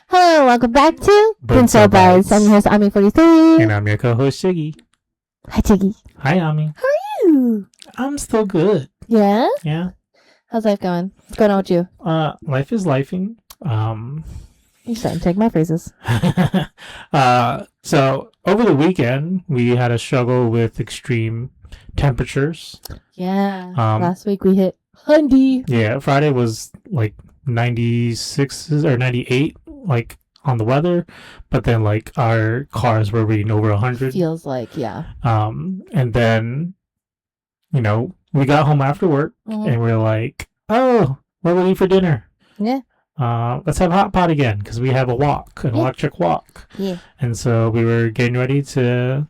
Hello, welcome back to Brinso Bites. I'm your host, Ami43. And I'm your co-host, Shiggy. Hi, Chiggy. Hi, Ami. How are you? I'm still good. Yeah? Yeah. How's life going? What's going on with you? Life is lifing. You're starting to take my phrases. So over the weekend, we had a struggle with extreme temperatures. Yeah. Last week we hit 100. Yeah, Friday was like 96 or 98, like on the weather, but then like our cars were reading over 100. Feels like, yeah. And then, we got home after work and we're like, oh, what will we eat for dinner? Yeah. Let's have hot pot again because we have an electric wok. Yeah. And so we were getting ready to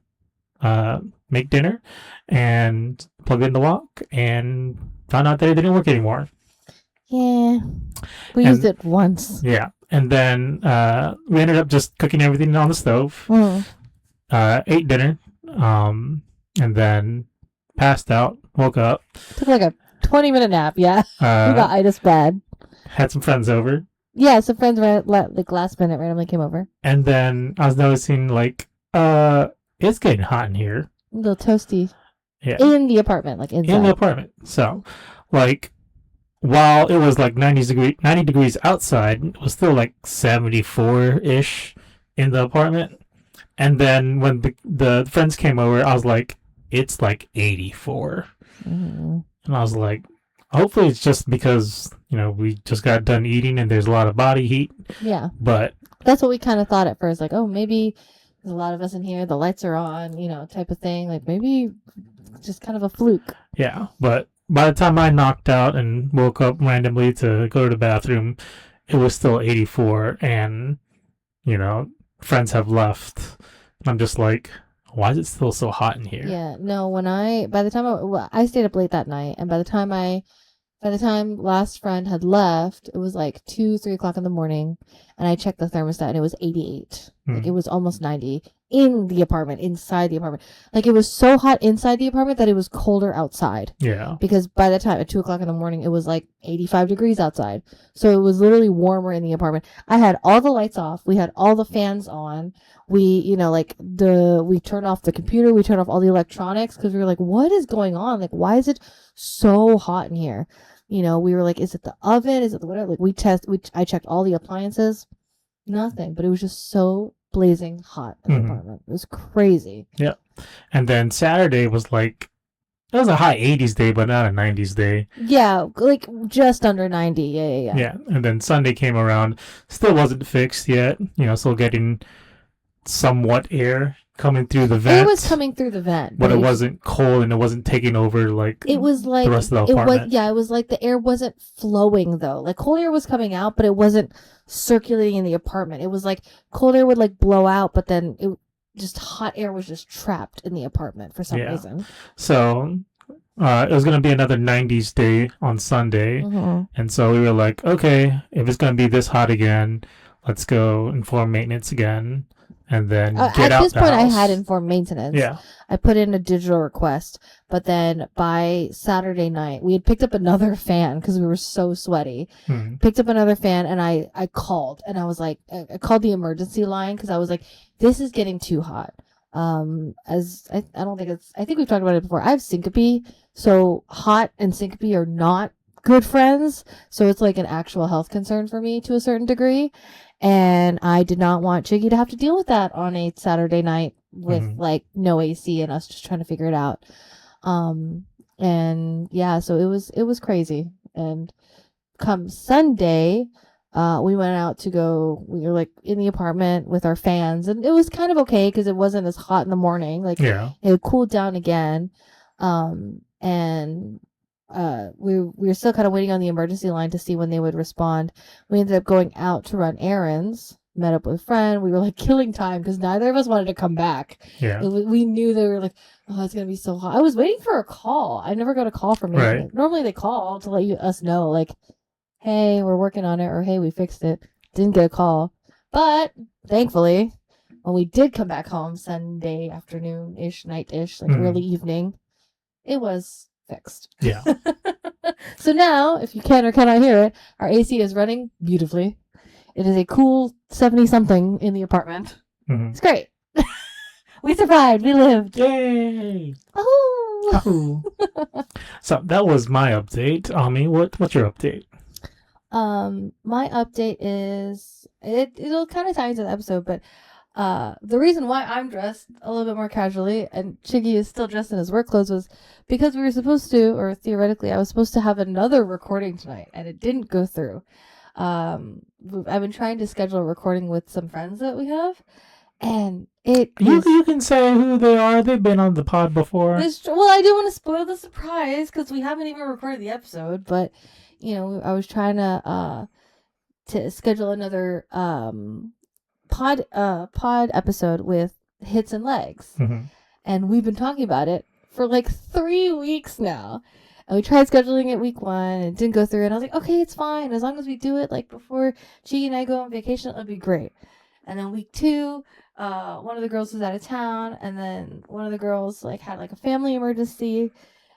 make dinner and plug in the wok and found out that it didn't work anymore. Yeah. We used it once. Yeah. And then we ended up just cooking everything on the stove. Ate dinner. And then passed out. Woke up. Took like a 20-minute nap. Yeah. We got itis bad. Had some friends over. Yeah, some friends like last minute randomly came over. And then I was noticing like, it's getting hot in here. A little toasty. Yeah. In the apartment, like inside. In the apartment. So, like, while it was like 90 degrees outside, it was still like 74-ish in the apartment. And then when the friends came over, I was like, it's like 84. And I was like, hopefully it's just because, we just got done eating and there's a lot of body heat. Yeah. But that's what we kind of thought at first. Like, oh, maybe there's a lot of us in here. The lights are on, type of thing. Like, maybe just kind of a fluke. Yeah. But by the time I knocked out and woke up randomly to go to the bathroom, it was still 84. And, friends have left. And I'm just like, why is it still so hot in here? Yeah. No, by the time I stayed up late that night. And by the time last friend had left, it was like 2-3 o'clock in the morning, and I checked the thermostat and it was 88. Like it was almost 90 in the apartment, inside the apartment. Like it was so hot inside the apartment that it was colder outside. Yeah. Because by the time at 2 o'clock in the morning, it was like 85 degrees outside. So it was literally warmer in the apartment. I had all the lights off. We had all the fans on. We, we turned off the computer. We turned off all the electronics because we were like, what is going on? Like, why is it so hot in here? We were like, is it the oven? Is it the whatever? Like I checked all the appliances, nothing, but it was just so blazing hot in the apartment. It was crazy. Yeah. And then Saturday was like, it was a high 80s day, but not a 90s day. Yeah, like just under 90. Yeah. Yeah. And then Sunday came around, still wasn't fixed yet, still getting somewhat air coming through the vent. It was coming through the vent, but it wasn't cold and it wasn't taking over it was like the rest of the apartment. It was like the air wasn't flowing though. Like cold air was coming out, but it wasn't circulating in the apartment. It was like cold air would like blow out, but then hot air was just trapped in the apartment for some reason. So it was going to be another 90s day on Sunday. And so we were like, okay, if it's going to be this hot again, let's go inform maintenance again. And then get at out this the point, house. I had informed maintenance. Yeah. I put in a digital request, but then by Saturday night, we had picked up another fan because we were so sweaty. Picked up another fan, and I called, and I was like, I called the emergency line because I was like, this is getting too hot. I think we've talked about it before. I have syncope, so hot and syncope are not good friends. So it's like an actual health concern for me to a certain degree. And I did not want Chiggy to have to deal with that on a Saturday night with like no AC and us just trying to figure it out. And yeah, so it was crazy. And come Sunday, we went out to we were like in the apartment with our fans, and it was kind of okay because it wasn't as hot in the morning. Like it cooled down again. And we were still kind of waiting on the emergency line to see when they would respond. We ended up going out to run errands, met up with a friend. We were like killing time because neither of us wanted to come back. Yeah. We knew they were like, oh, it's going to be so hot. I was waiting for a call. I never got a call from anyone. Right. Normally they call to let us know, like, hey, we're working on it, or hey, we fixed it. Didn't get a call. But thankfully, when we did come back home Sunday afternoon-ish, night-ish, like early evening, it was fixed. Yeah. So now, if you can or cannot hear it, our AC is running beautifully. It is a cool 70-something in the apartment. Mm-hmm. It's great. We survived. We lived. Yay! Oh. So that was my update. Ami, what's your update? My update is it'll kind of tie into the episode, but the reason why I'm dressed a little bit more casually and Chiggy is still dressed in his work clothes was because we were supposed to, or theoretically, I was supposed to have another recording tonight, and it didn't go through. I've been trying to schedule a recording with some friends that we have, and you can say who they are. They've been on the pod before. Well, I didn't want to spoil the surprise because we haven't even recorded the episode, but I was trying to schedule another pod episode with Hits and Legs, and we've been talking about it for like 3 weeks now. And we tried scheduling it week 1 and it didn't go through. And I was like, okay, it's fine. As long as we do it like before Chi and I go on vacation, it'll be great. And then week 2, one of the girls was out of town. And then one of the girls like had like a family emergency.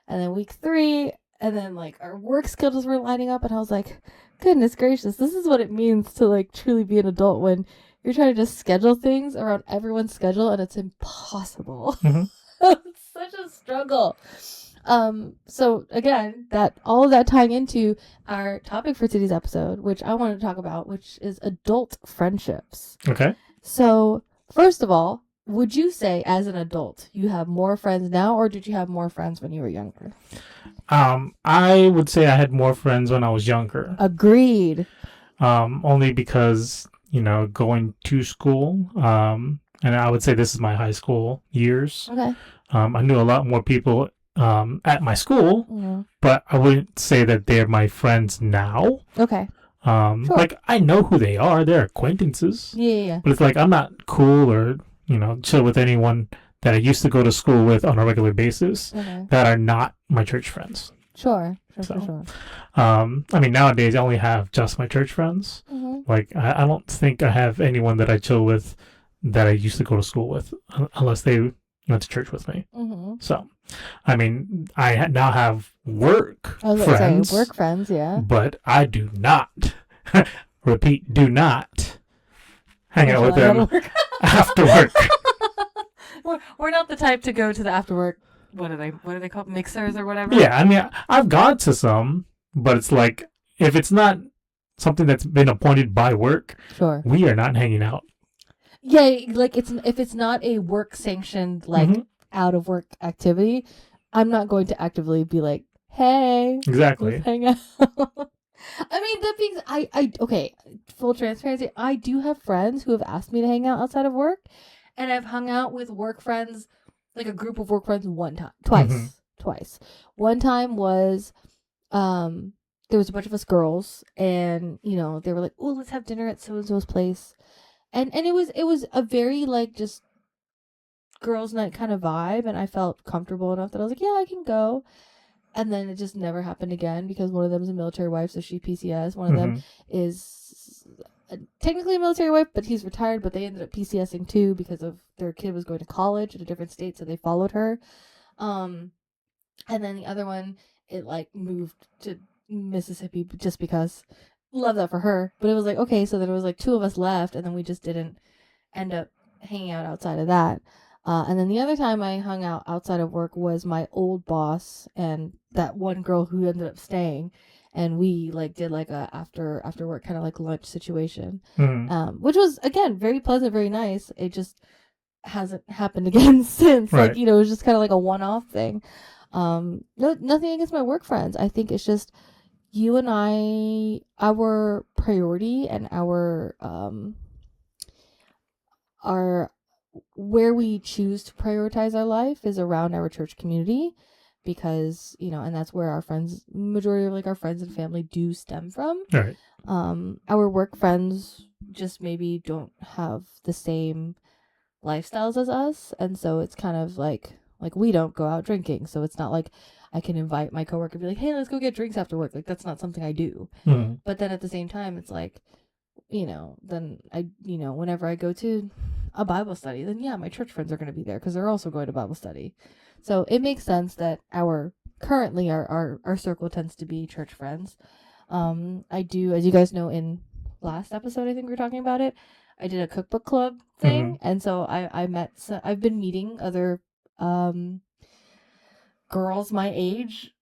And then week 3, and then like our work schedules were lining up. And I was like, goodness gracious, this is what it means to like truly be an adult when you're trying to just schedule things around everyone's schedule. And it's impossible. It's such a struggle. So again, all of that tying into our topic for today's episode, which I wanted to talk about, which is adult friendships. Okay. So first of all, would you say as an adult, you have more friends now, or did you have more friends when you were younger? I would say I had more friends when I was younger. Agreed. Only because, going to school, and I would say this is my high school years. Okay. I knew a lot more people at my school, but I wouldn't say that they're my friends now. Okay. Sure. Like, I know who they are. They're acquaintances. Yeah. But it's like, I'm not cool or, chill with anyone that I used to go to school with on a regular basis that are not my church friends. Sure. I mean, nowadays, I only have just my church friends. Like, I don't think I have anyone that I chill with that I used to go to school with, unless they went to church with me. So, I mean, I now have work friends. Work friends, yeah. But I do not, repeat, do not hang out with them after work. We're not the type to go to the after work, what are they called? Mixers or whatever? Yeah, I mean, I've gone to some, but it's like, if it's not something that's been appointed by work, sure, we are not hanging out. Yeah, like if it's not a work sanctioned out of work activity, I'm not going to actively be like, hey, exactly, let's hang out. I mean, that being, okay, full transparency, I do have friends who have asked me to hang out outside of work, and I've hung out with work friends, like a group of work friends twice. One time was, there was a bunch of us girls, and they were like, oh, let's have dinner at so and so's place. And it was a very like just girls' night kind of vibe, and I felt comfortable enough that I was like, yeah, I can go. And then it just never happened again because one of them is a military wife, so she PCS. One of them is technically a military wife, but he's retired. But they ended up PCSing too because of their kid was going to college in a different state, so they followed her. And then the other one, it like moved to Mississippi just because. Love that for her, but it was like, okay, so there was like 2 of us left, and then we just didn't end up hanging out outside of that. And then the other time I hung out outside of work was my old boss and that one girl who ended up staying, and we like did like a after work kind of like lunch situation, which was again very pleasant, very nice. It just hasn't happened again since. Right. Like it was just kind of like a one-off thing. Nothing against my work friends. I think it's just. You and I, our priority and our where we choose to prioritize our life is around our church community, because and that's where our friends, majority of like our friends and family do stem from. Right. Our work friends just maybe don't have the same lifestyles as us, and so it's kind of like we don't go out drinking, so it's not like I can invite my coworker and be like, hey, let's go get drinks after work. Like, that's not something I do. But then at the same time, it's like, then I, whenever I go to a Bible study, then yeah, my church friends are going to be there because they're also going to Bible study. So it makes sense that our circle tends to be church friends. I do, as you guys know, in last episode, I think we were talking about it. I did a cookbook club thing, and so I've been meeting other girls my age,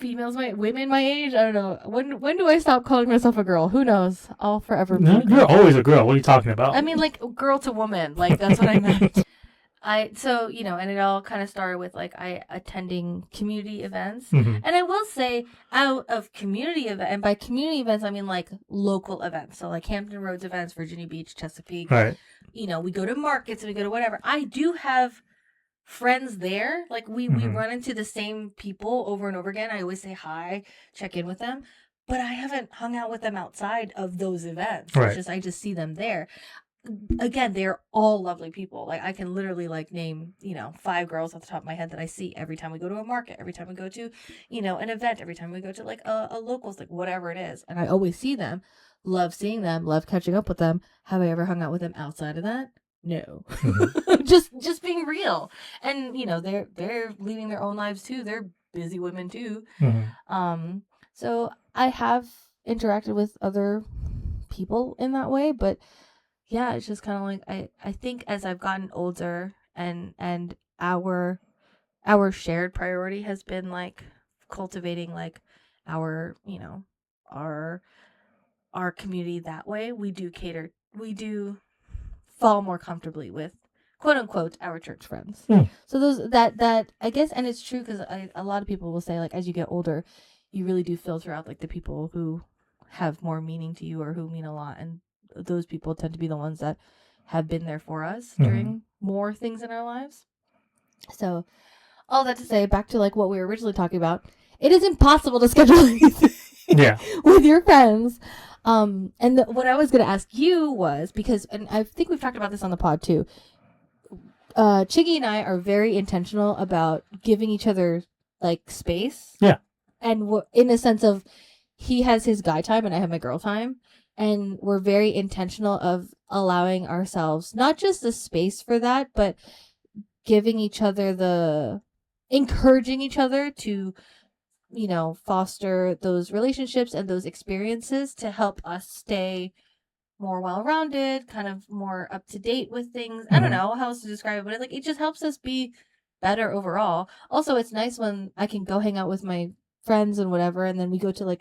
women my age. I don't know. When do I stop calling myself a girl? Who knows? I'll forever be. You're always a girl. What are you talking about? I mean, like, girl to woman. Like, that's what I meant. So, you know, and it all kind of started with, like, I attending community events. And I will say, out of community events, and by community events, I mean, like, local events. So, like, Hampton Roads events, Virginia Beach, Chesapeake. Right. You know, we go to markets and we go to whatever. I do have friends there. Like, we run into the same people over and over again. I always say hi, check in with them. But I haven't hung out with them outside of those events. Right. It's just, I just see them there. Again, they're all lovely people. Like, I can literally, like, name, you know, 5 girls off the top of my head that I see every time we go to a market, every time we go to, you know, an event, every time we go to, like, a locals, like, whatever it is. And I always see them, love seeing them, love catching up with them. Have I ever hung out with them outside of that? No. just being real. And, you know, they're leading their own lives too. They're busy women too. So I have interacted with other people in that way, but yeah, it's just kind of like I think as I've gotten older and our shared priority has been like cultivating like our, you know, our community that way. We do fall more comfortably with quote unquote our church friends. So those that I guess, and it's true because a lot of people will say like as you get older, you really do filter out like the people who have more meaning to you or who mean a lot, and those people tend to be the ones that have been there for us during more things in our lives. So all that to say, back to like what we were originally talking about, it is impossible to schedule anything with your friends. And what I was going to ask you was, because, and I think we've talked about this on the pod too, Chiggy and I are very intentional about giving each other like space. Yeah. And in a sense of, he has his guy time and I have my girl time. And we're very intentional of allowing ourselves not just the space for that, but giving each other encouraging each other to, you know, foster those relationships and those experiences to help us stay more well-rounded, kind of more up-to-date with things. I don't know how else to describe it, but it just helps us be better overall. Also, it's nice when I can go hang out with my friends and whatever, and then we go to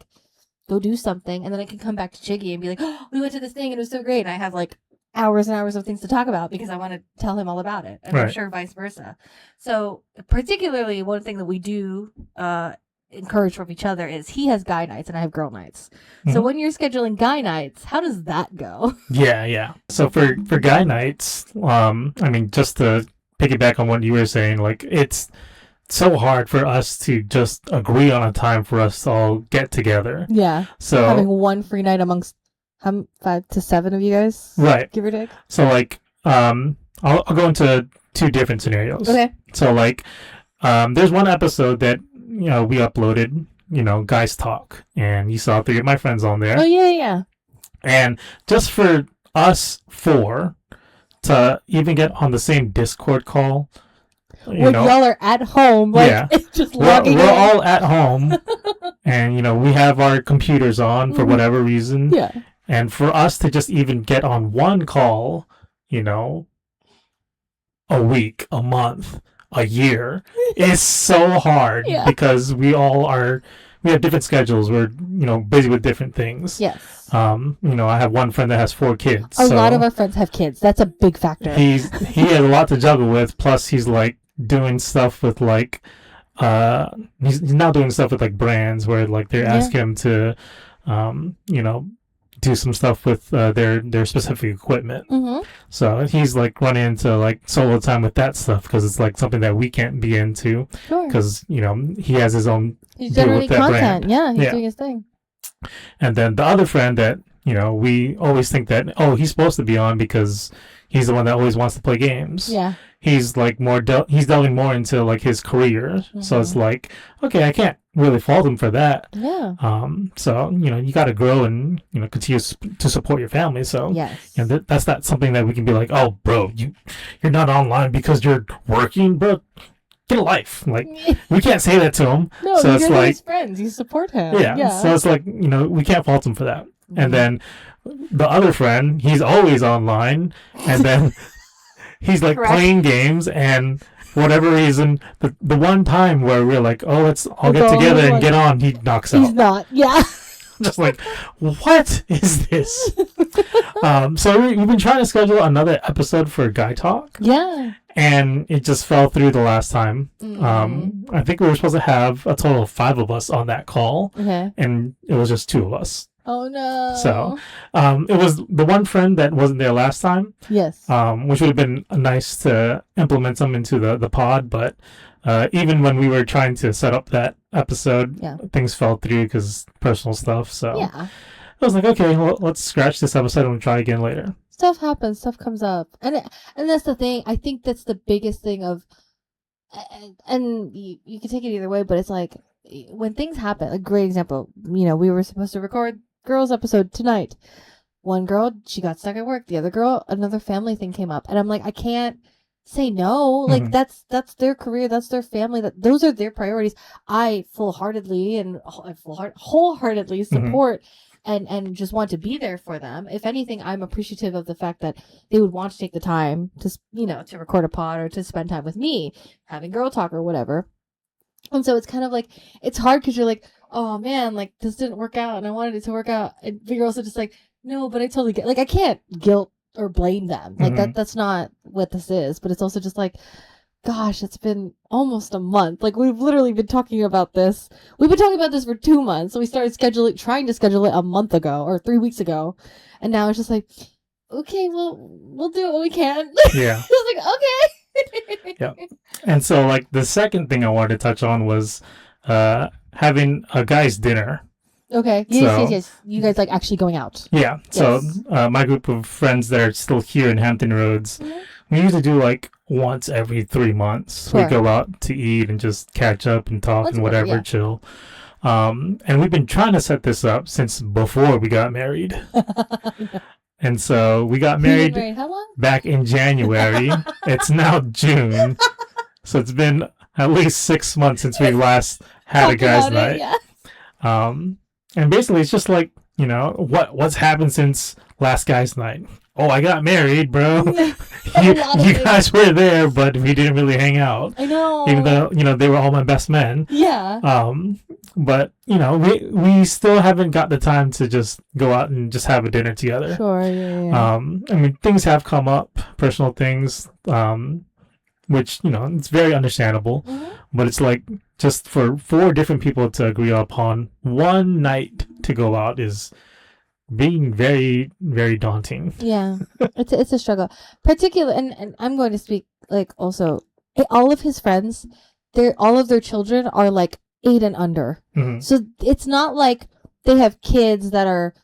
go do something, and then I can come back to Chiggy and be like, oh, we went to this thing and it was so great, and I have like hours and hours of things to talk about because I want to tell him all about it, and I'm sure vice versa. So particularly one thing that we do encourage from each other is he has guy nights and I have girl nights. So when you're scheduling guy nights, how does that go? Yeah. So for guy nights, I mean, just to piggyback on what you were saying, like it's so hard for us to just agree on a time for us to all get together. Yeah. So having one free night amongst 5 to 7 of you guys, right? Give or take. So like, I'll go into 2 different scenarios. Okay. So like, there's one episode that we uploaded, guys talk, and you saw 3 of my friends on there. Oh yeah. And just for us 4 to even get on the same Discord call. When y'all are at home, just logging in. We're all at home, and we have our computers on for whatever reason. Yeah. And for us to just even get on one call, a week, a month, a year, is so hard because we have different schedules. We're busy with different things. Yes. I have one friend that has 4 kids. A lot of our friends have kids. That's a big factor. He has a lot to juggle with. Plus, he's like doing stuff with he's now doing stuff with like brands where like they're asking him to do some stuff with their specific equipment. So he's like running into like solo time with that stuff because it's like something that we can't be into because he has his own he's generating content brand. He's doing his thing. And then the other friend that we always think that he's supposed to be on because he's the one that always wants to play games. Yeah. He's like he's delving more into like his career. So it's like, okay, I can't really fault him for that. Yeah. So, you got to grow and, continue to support your family. So, yes. That's not something that we can be like, oh, bro, you're not online because you're working, bro. Get a life. Like, we can't say that to him. No, so it's like his friends. You support him. Yeah. So it's like, we can't fault him for that. And then the other friend, he's always online, and then he's like Correct. playing games, and for whatever reason, the one time where we're like, oh, let's all Let's get all together and like- get on, he knocks He's out. not. Yeah. Just like, what is this? So we've been trying to schedule another episode for Guy Talk, Yeah. and it just fell through the last time. Mm. I think we were supposed to have a total of 5 of us on that call, Okay. and it was just 2 of us. Oh no. So it was the one friend that wasn't there last time, Yes. which would have been nice to implement some into the pod, but even when we were trying to set up that episode, Yeah. things fell through because personal stuff. So Yeah. I was like, okay, well, let's scratch this episode and we'll try again later. Stuff happens. Stuff comes up, and that's the thing. I think that's the biggest thing of, and you can take it either way, but it's like when things happen. A great example. We were supposed to record girls episode tonight. One girl, she got stuck at work. The other girl, another family thing came up, and I'm like, I can't say no. Like Mhm. that's their career, that's their family, those are their priorities. I wholeheartedly support and just want to be there for them. If anything, I'm appreciative of the fact that they would want to take the time to to record a pod or to spend time with me, having girl talk or whatever. And so it's kind of like, it's hard because you're like, oh man, like this didn't work out and I wanted it to work out. And you're also just like, no, but I totally get, like, I can't guilt or blame them. Like that's not what this is. But it's also just like, gosh, it's been almost a month. Like we've literally been talking about this. We've been talking about this for 2 months. So we started trying to schedule it a month ago or 3 weeks ago. And now it's just like, okay, well, we'll do what we can. Yeah. It's like, okay. Yeah. And so, like, the second thing I wanted to touch on was having a guy's dinner. Okay. Yes. You guys like actually going out. Yeah. So my group of friends that are still here in Hampton Roads, we usually do like once every 3 months. Sure. We go out to eat and just catch up and talk That's and good, whatever, yeah. chill. And we've been trying to set this up since before we got married. And so we got married How long? back in January. It's now June. So it's been at least 6 months since we last had a guy's night. Yeah. And basically it's just like, what's happened since last guy's night. Oh, I got married, bro. you guys were there, but we didn't really hang out. I know. Even though, they were all my best men. Yeah. But, we still haven't got the time to just go out and just have a dinner together. Sure, yeah. I mean, things have come up, personal things, which, it's very understandable. Mhm. But it's like, just for 4 different people to agree upon one night to go out is being very, very daunting. Yeah. It's a struggle. Particularly, and I'm going to speak, like, also, all of his friends, all of their children are, like, 8 and under. Mhm. So it's not like they have kids that are,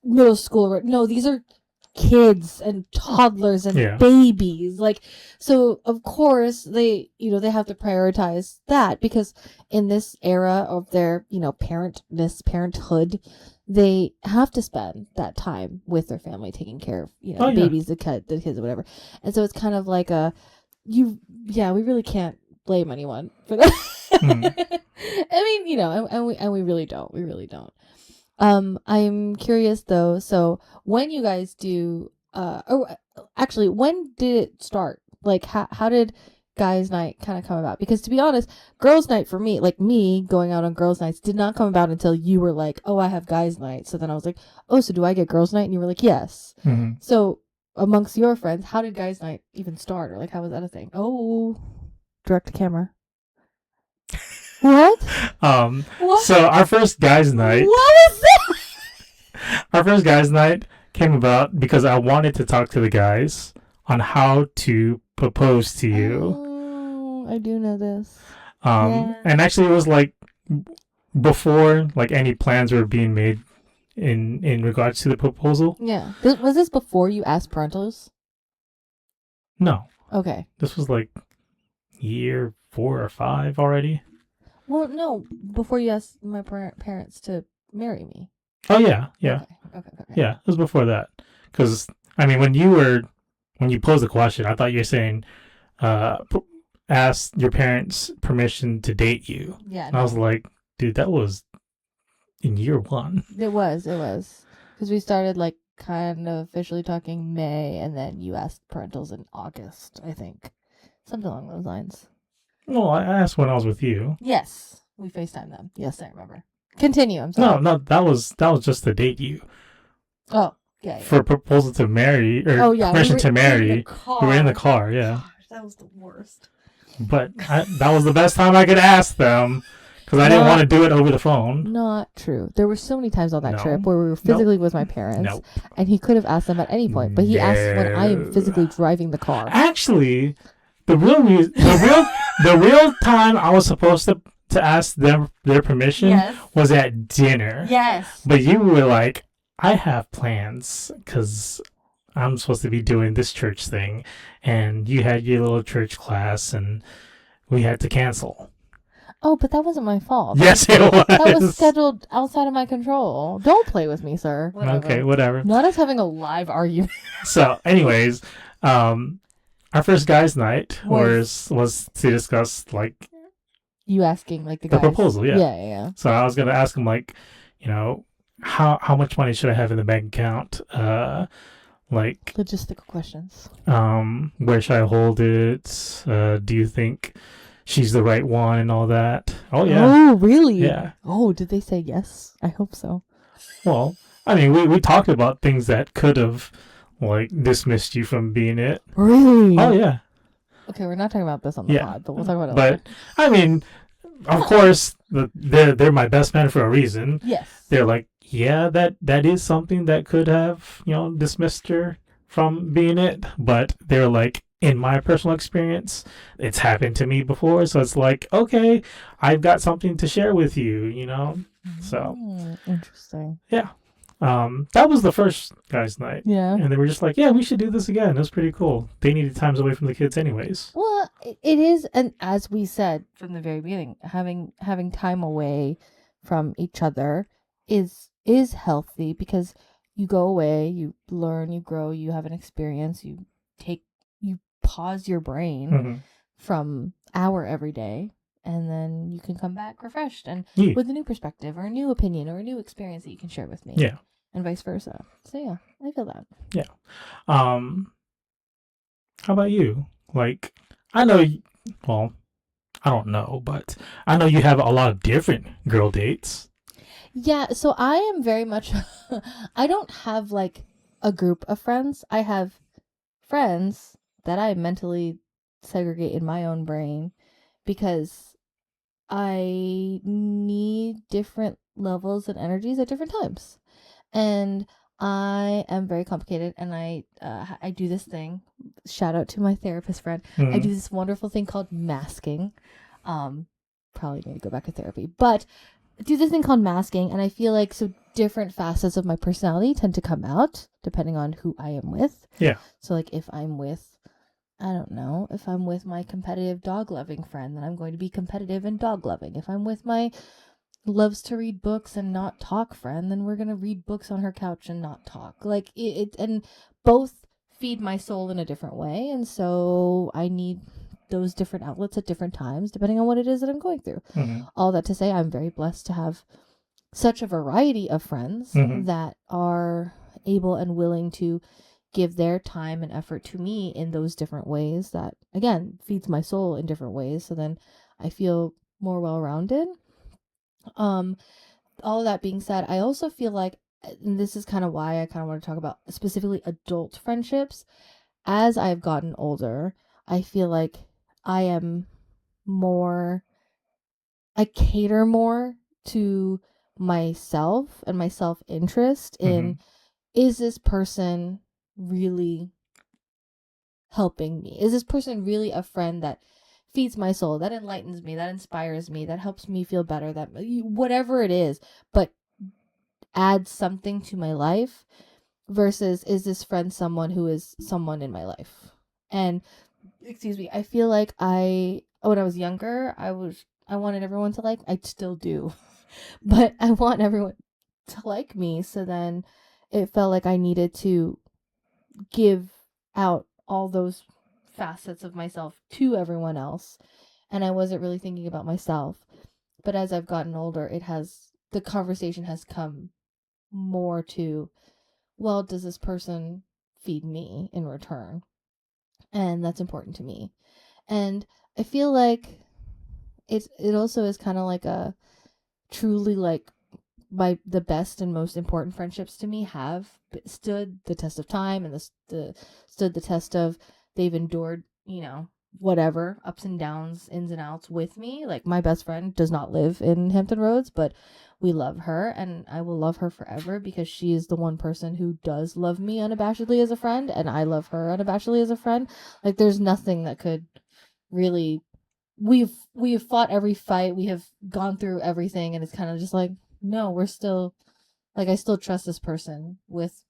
middle school. No, these are kids and toddlers and babies. Like, so of course they have to prioritize that, because in this era of their, parenthood, they have to spend that time with their family, taking care of, the babies, the kids, whatever. And so it's kind of like we really can't blame anyone for that. I mean, and we really don't. We really don't. I'm curious though. So when you guys do, actually, when did it start? Like, how did guys' night kind of come about? Because to be honest, girls' night for me, like me going out on girls' nights, did not come about until you were like, oh, I have guys' night. So then I was like, oh, so do I get girls' night? And you were like, yes. Mm-hmm. So amongst your friends, how did guys' night even start? Or like, how was that a thing? Oh, direct to camera. What? What? So our first guys' night. What was that? Our first guys' night came about because I wanted to talk to the guys on how to propose to you. Oh, I do know this. And actually, it was like before like any plans were being made in regards to the proposal. Yeah. Was this before you asked parentals? No. Okay. This was like year 4 or 5 already. Well, no, before you asked my parents to marry me. Oh yeah. Okay. Yeah, it was before that. Because I mean, when you posed the question, I thought you were saying, ask your parents' permission to date you. Yeah. And I was like, dude, that was in year 1. It was. Because we started like kind of officially talking May, and then you asked parentals in August, I think. Something along those lines. No, I asked when I was with you. Yes. We FaceTimed them. Yes, I remember. Continue, I'm sorry. No, that was just to date you. Oh, yeah. For proposal to marry, or permission to marry. We were in the car, yeah. Gosh, that was the worst. But that was the best time I could ask them. Because I didn't want to do it over the phone. Not true. There were so many times on that trip where we were physically with my parents. And he could have asked them at any point. But he asked when I am physically driving the car. Actually, the real time I was supposed to ask them their permission was at dinner. Yes. But you were like, I have plans because I'm supposed to be doing this church thing. And you had your little church class and we had to cancel. Oh, but that wasn't my fault. Yes, it was. That was scheduled outside of my control. Don't play with me, sir. Whatever. Okay, whatever. Not us having a live argument. So, anyways, our first guys' night was to discuss, like... You asking, like, the proposal, yeah. Yeah. So, I was going to ask him, like, you know, how much money should I have in the bank account? Like... Logistical questions. Where should I hold it? Do you think... she's the right one and all that. Oh, yeah. Oh, really? Yeah. Oh, did they say yes? I hope so. Well, I mean, we talked about things that could have, like, dismissed you from being it. Really? Oh, yeah. Okay, we're not talking about this on the pod, but we'll talk about it later. But, I mean, of course, they're my best man for a reason. Yes. They're like, yeah, that is something that could have, dismissed her from being it. But they're like, in my personal experience, it's happened to me before, so it's like, okay, I've got something to share with you, So interesting. Yeah. That was the first guys' night. Yeah. And they were just like, yeah, we should do this again. It was pretty cool. They needed times away from the kids anyways. Well, it is, and as we said from the very beginning, having time away from each other is healthy because you go away, you learn, you grow, you have an experience, you pause your brain from our everyday, and then you can come back refreshed and with a new perspective or a new opinion or a new experience that you can share with me. Yeah. And vice versa. So yeah, I feel that. Yeah. How about you? Like, I know, well, I don't know, but I know you have a lot of different girl dates. Yeah, so I am very much, I don't have like a group of friends. I have friends that I mentally segregate in my own brain because I need different levels and energies at different times. And I am very complicated, and I do this thing. Shout out to my therapist friend. I do this wonderful thing called masking. Probably need to go back to therapy, but I do this thing called masking, and I feel like so different facets of my personality tend to come out depending on who I am with. Yeah. So like if I'm with, I don't know, if I'm with my competitive dog-loving friend, then I'm going to be competitive and dog-loving. If I'm with my loves to read books and not talk friend, then we're going to read books on her couch and not talk. Like it and both feed my soul in a different way. And so I need those different outlets at different times, depending on what it is that I'm going through. All that to say, I'm very blessed to have such a variety of friends that are able and willing to give their time and effort to me in those different ways that, again, feeds my soul in different ways. So then I feel more well-rounded. All of that being said, I also feel like, and this is kind of why I kind of want to talk about specifically adult friendships, as I've gotten older, I feel like I cater more to myself and my self-interest in, is this person really helping me? Is this person really a friend that feeds my soul, that enlightens me, that inspires me, that helps me feel better, that whatever it is, but adds something to my life, versus is this friend someone who is someone in my life? And I feel like when I was younger, I wanted everyone to like, I still do, but I want everyone to like me. So then it felt like I needed to give out all those facets of myself to everyone else, and I wasn't really thinking about myself. But as I've gotten older, the conversation has come more to, well, does this person feed me in return? And that's important to me. And I feel like it also is kind of like a truly like the best and most important friendships to me have stood the test of time, and stood the test of, they've endured, whatever ups and downs, ins and outs with me. Like, my best friend does not live in Hampton Roads, but we love her, and I will love her forever, because she is the one person who does love me unabashedly as a friend, and I love her unabashedly as a friend. Like, there's nothing that could really, we've fought every fight, we have gone through everything, and it's kind of just like, no, we're still, like, I still trust this person with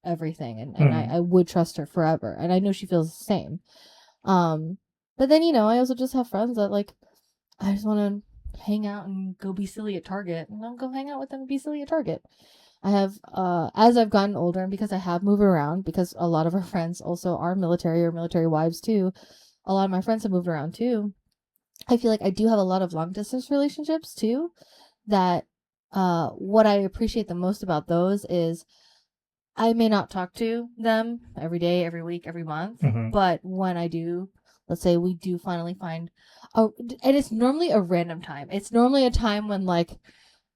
everything, and I would trust her forever, and I know she feels the same. But then, I also just have friends that, like, I just want to hang out and go be silly at Target, and I'll go hang out with them and be silly at Target. I have, as I've gotten older, and because I have moved around, because a lot of our friends also are military or military wives too, a lot of my friends have moved around too. I feel like I do have a lot of long distance relationships too, that what I appreciate the most about those is I may not talk to them every day, every week, every month, but when I do, let's say we do finally find, and it's normally a random time. It's normally a time when, like,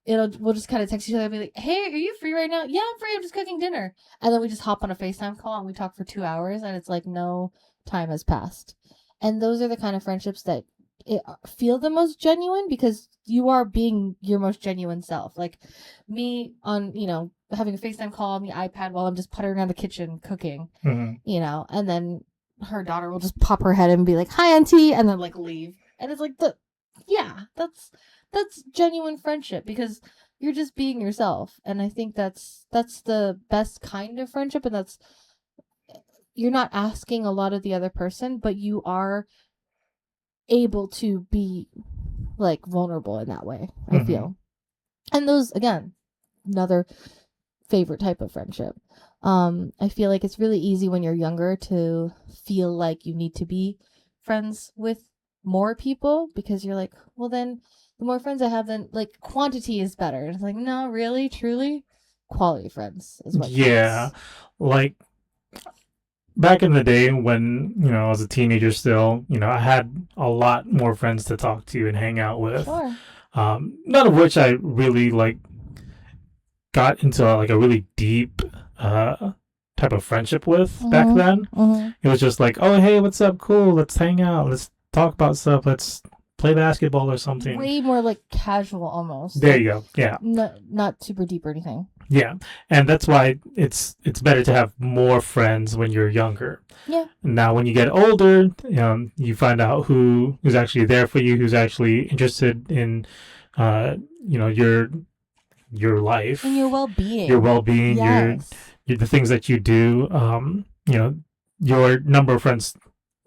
we'll just kind of text each other and be like, hey, are you free right now? Yeah, I'm free. I'm just cooking dinner. And then we just hop on a FaceTime call and we talk for 2 hours, and it's like no time has passed. And those are the kind of friendships that feel the most genuine, because you are being your most genuine self. Like me on, having a FaceTime call on the iPad while I'm just puttering around the kitchen cooking, and then her daughter will just pop her head and be like, hi, auntie, and then like leave. And it's like, that's genuine friendship, because you're just being yourself. And I think that's the best kind of friendship. And you're not asking a lot of the other person, but you are able to be like vulnerable in that way, I feel. And those, again, another favorite type of friendship. I feel like it's really easy when you're younger to feel like you need to be friends with more people, because you're like, well, then the more friends I have, then like quantity is better. And it's like, no, really, truly, quality friends is what counts. Like back in the day when, I was a teenager still, I had a lot more friends to talk to and hang out with. Sure. None of which I really like got into like a really deep type of friendship with back then. It was just like, oh, hey, what's up? Cool. Let's hang out. Let's talk about stuff. Let's play basketball or something. Way more like casual almost. There you go. Yeah. Not super deep or anything. Yeah. And that's why it's better to have more friends when you're younger. Yeah. Now, when you get older, you find out who's actually there for you, who's actually interested in, your life. And your well-being. Your well-being, yes. your the things that you do. Your number of friends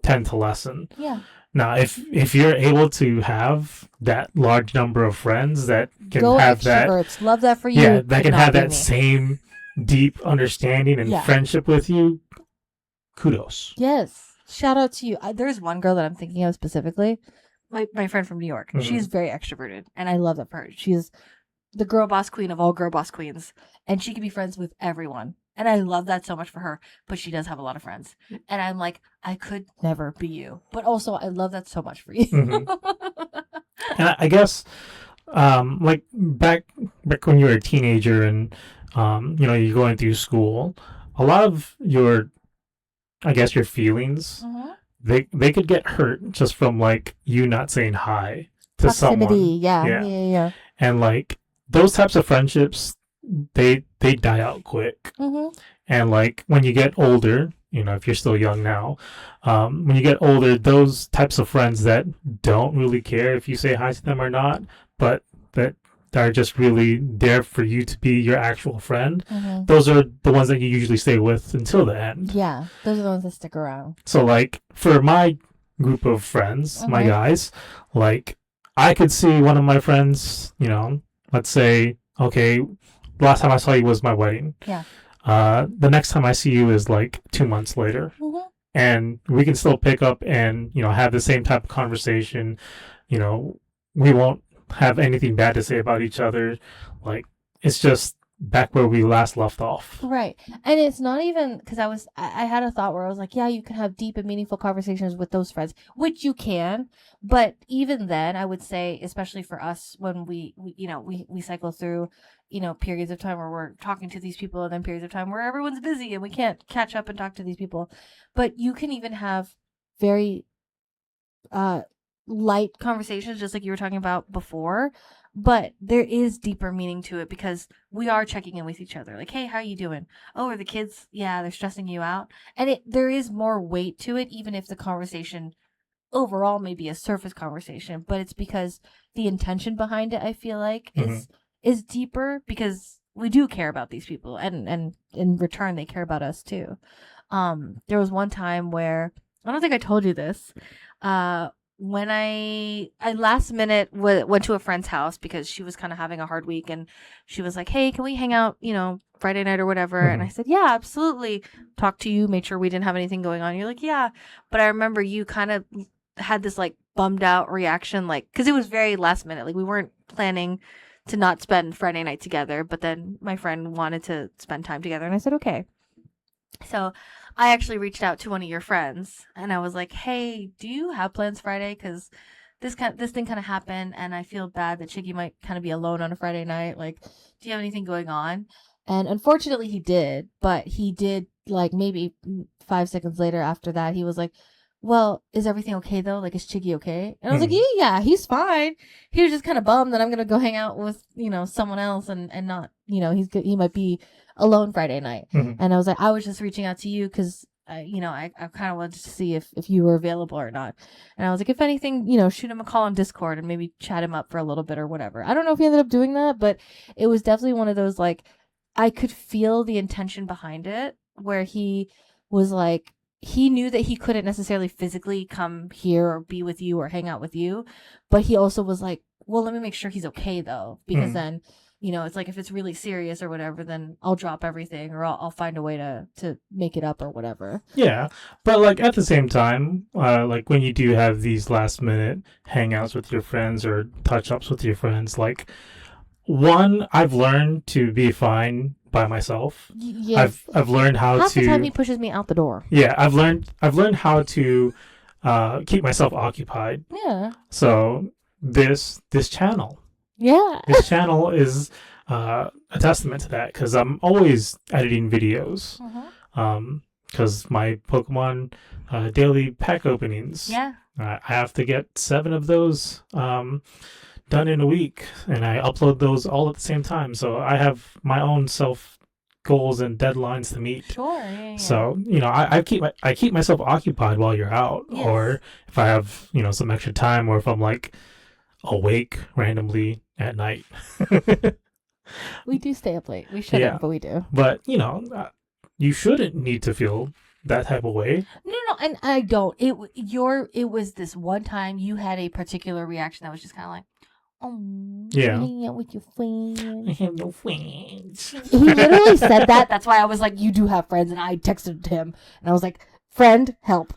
tend to lessen. Yeah. Now, if you're able to have that large number of friends that can have extroverts. Love that for you. Yeah, that can have that same deep understanding and friendship with you, kudos. Yes. Shout out to you. There's one girl that I'm thinking of specifically, my friend from New York. She's very extroverted, and I love that for her. She's the girl boss queen of all girl boss queens, and she can be friends with everyone. And I love that so much for her, but she does have a lot of friends. And I'm like, I could never be you. But also, I love that so much for you. And I guess, like back when you were a teenager and, you're going through school, a lot of your feelings, they could get hurt just from like you not saying hi to Proximity, someone. Yeah. And like those types of friendships, they die out quick. And like when you get older, if you're still young now, when you get older, those types of friends that don't really care if you say hi to them or not, but that are just really there for you to be your actual friend, those are the ones that you usually stay with until the end. Yeah, those are the ones that stick around. So like for my group of friends, my guys, like I could see one of my friends, let's say, okay, last time I saw you was my wedding. Yeah. The next time I see you is like 2 months later. And we can still pick up and, have the same type of conversation. We won't have anything bad to say about each other. Like, it's just back where we last left off. Right. And it's not even because I had a thought where I was like, yeah, you can have deep and meaningful conversations with those friends, which you can. But even then, I would say, especially for us, when we cycle through, periods of time where we're talking to these people and then periods of time where everyone's busy and we can't catch up and talk to these people. But you can even have very light conversations, just like you were talking about before, but there is deeper meaning to it because we are checking in with each other. Like, hey, how you doing? Oh, are the kids? Yeah, they're stressing you out. And there is more weight to it, even if the conversation overall may be a surface conversation, but it's because the intention behind it, I feel like, is deeper because we do care about these people, and in return they care about us too. There was one time where I don't think I told you this. When I last minute went to a friend's house because she was kind of having a hard week, and she was like, hey, can we hang out, Friday night or whatever? And I said, yeah, absolutely. Talked to you, made sure we didn't have anything going on. You're like, yeah. But I remember you kind of had this like bummed out reaction, like, because it was very last minute. Like, we weren't planning to not spend Friday night together, but then my friend wanted to spend time together, and I said, okay. So I actually reached out to one of your friends and I was like, hey, do you have plans Friday? Because this thing kind of happened and I feel bad that Chiggy might kind of be alone on a Friday night. Like, do you have anything going on? And unfortunately he did, but he did like maybe 5 seconds later after that, he was like, well, is everything okay though? Like, is Chiggy okay? And I was like, yeah, he's fine. He was just kind of bummed that I'm going to go hang out with, someone else and not, he might be alone Friday night. And I was like, I was just reaching out to you because, I kind of wanted to see if you were available or not. And I was like, if anything, shoot him a call on Discord and maybe chat him up for a little bit or whatever. I don't know if he ended up doing that, but it was definitely one of those, like, I could feel the intention behind it where he was like, he knew that he couldn't necessarily physically come here or be with you or hang out with you, but he also was like, well, let me make sure he's okay though, because then, it's like if it's really serious or whatever, then I'll drop everything or I'll find a way to make it up or whatever. Yeah, but like at the same time, like when you do have these last minute hangouts with your friends or touch ups with your friends, like one, I've learned to be fine by myself. Yes. I've learned how Half to. the time he pushes me out the door. Yeah, I've learned how to keep myself occupied. Yeah. So this channel. Yeah. This channel is a testament to that because I'm always editing videos. Because my Pokemon daily pack openings. Yeah. I have to get 7 of those done in a week, and I upload those all at the same time. So I have my own self goals and deadlines to meet. Sure. Yeah. So I keep myself occupied while you're out, yes. Or if I have some extra time, or if I'm like awake randomly at night. We do stay up late. We shouldn't, but we do. But you shouldn't need to feel that type of way. No, and I don't. It was this one time you had a particular reaction that was just kind of like, oh, yeah, hanging out with your friends. I have no friends. He literally said that. That's why I was like, you do have friends, and I texted him, and I was like, friend, help.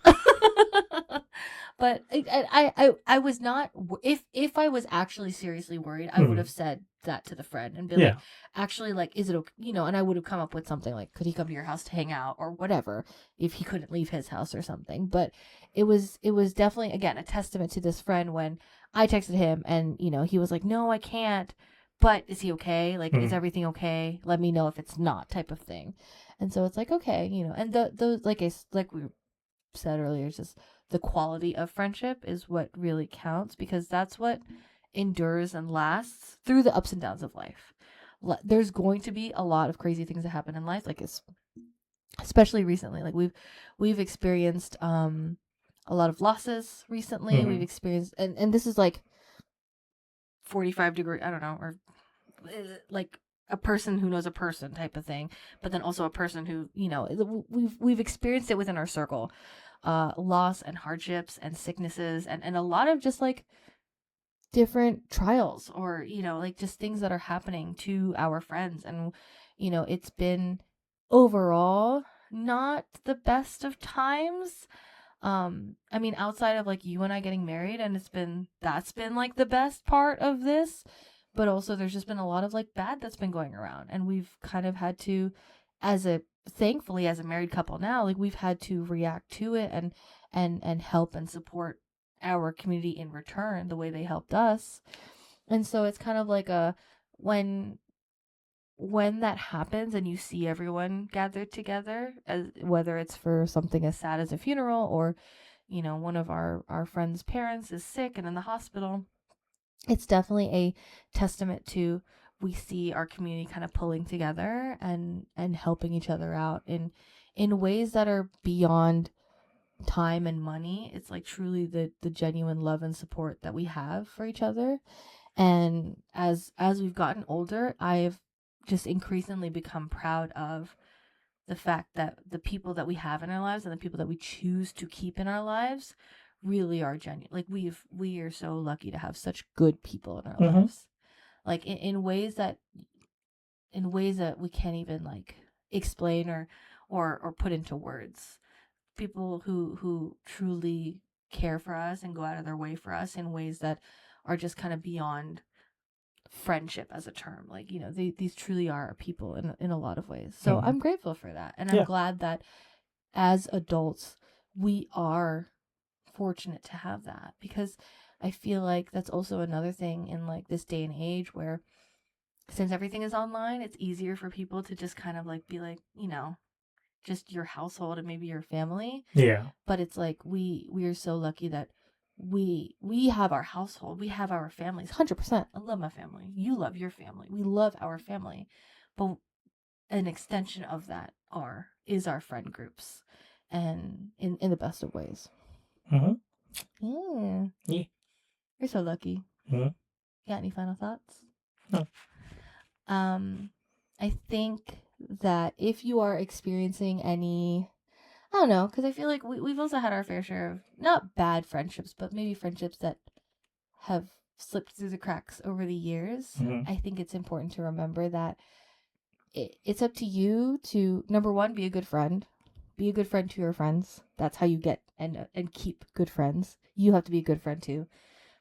But I was not. If I was actually seriously worried, I would have said that to the friend and been like, actually, like, is it okay? And I would have come up with something like, could he come to your house to hang out or whatever if he couldn't leave his house or something. But it was definitely, again, a testament to this friend when I texted him and he was like, no, I can't. But is he okay? Like, is everything okay? Let me know if it's not, type of thing. And so it's like, okay, and those like we said earlier, it's just the quality of friendship is what really counts, because that's what endures and lasts through the ups and downs of life. There's going to be a lot of crazy things that happen in life, like especially recently. Like we've experienced a lot of losses recently. We've experienced and this is like 45-degree, I don't know, or like a person who knows a person type of thing, but then also a person who we've experienced it within our circle. Loss and hardships and sicknesses and a lot of just like different trials or like just things that are happening to our friends, and it's been overall not the best of times. I mean, outside of like you and I getting married, and that's been like the best part of this, but also there's just been a lot of like bad that's been going around, and we've kind of had to, thankfully as a married couple now, like we've had to react to it and help and support our community in return the way they helped us. And so it's kind of like when that happens and you see everyone gathered together, as whether it's for something as sad as a funeral, or one of our friends' parents is sick and in the hospital, it's definitely a testament to, we see our community kind of pulling together and helping each other out in ways that are beyond time and money. It's like truly the genuine love and support that we have for each other. And as we've gotten older, I've just increasingly become proud of the fact that the people that we have in our lives and the people that we choose to keep in our lives really are genuine. Like we are so lucky to have such good people in our lives, like in ways that we can't even like explain or put into words. People who truly care for us and go out of their way for us in ways that are just kind of beyond friendship as a term. Like, these truly are people in a lot of ways. So I'm grateful for that. And I'm glad that as adults, we are fortunate to have that, because I feel like that's also another thing in like this day and age where, since everything is online, it's easier for people to just kind of like be like, just your household and maybe your family. Yeah. But it's like we are so lucky that we have our household, we have our families. 100%. I love my family. You love your family. We love our family. But an extension of that is our friend groups, and in the best of ways. Yeah. You're so lucky. Got any final thoughts? No. I think that if you are experiencing any, I don't know, because I feel like we've also had our fair share of not bad friendships, but maybe friendships that have slipped through the cracks over the years. I think it's important to remember that it's up to you to, number one, be a good friend. Be a good friend to your friends. That's how you get and keep good friends. You have to be a good friend too.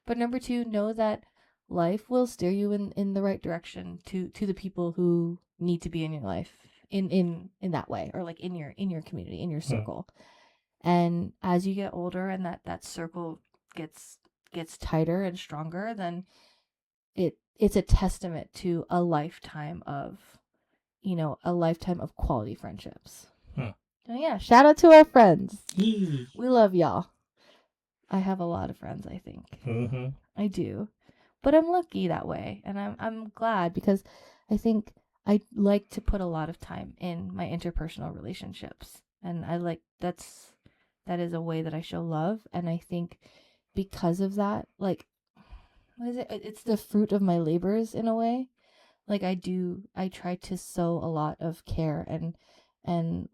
But number two, know that life will steer you in the right direction to the people who need to be in your life in that way, or like in your community, in your circle. And as you get older and that circle gets tighter and stronger, then it's a testament to a lifetime of quality friendships. So yeah, shout out to our friends. We love y'all. I have a lot of friends, I think. I do. But I'm lucky that way, and I'm glad, because I think I like to put a lot of time in my interpersonal relationships, and I like that is a way that I show love. And I think because of that, like, what is it? It's the fruit of my labors in a way. Like I try to sow a lot of care and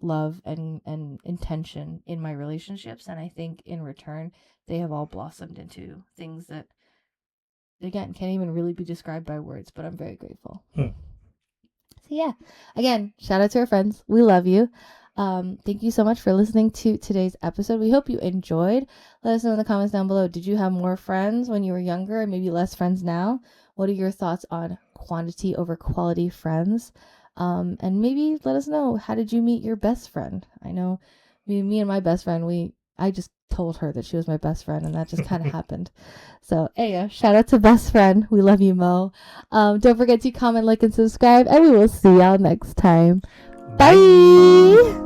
love and intention in my relationships, and I think in return they have all blossomed into things that, again, can't even really be described by words, but I'm very grateful. So yeah, again, shout out to our friends. We love you. Thank you so much for listening to today's episode. We hope you enjoyed. Let us know in the comments down below. Did you have more friends when you were younger and maybe less friends now? What are your thoughts on quantity over quality friends? And maybe let us know, how did you meet your best friend? I know me and my best friend, I just told her that she was my best friend, and that just kind of happened. So yeah, shout out to best friend. We love you, Mo. Don't forget to comment, like, and subscribe, and we will see y'all next time. Bye.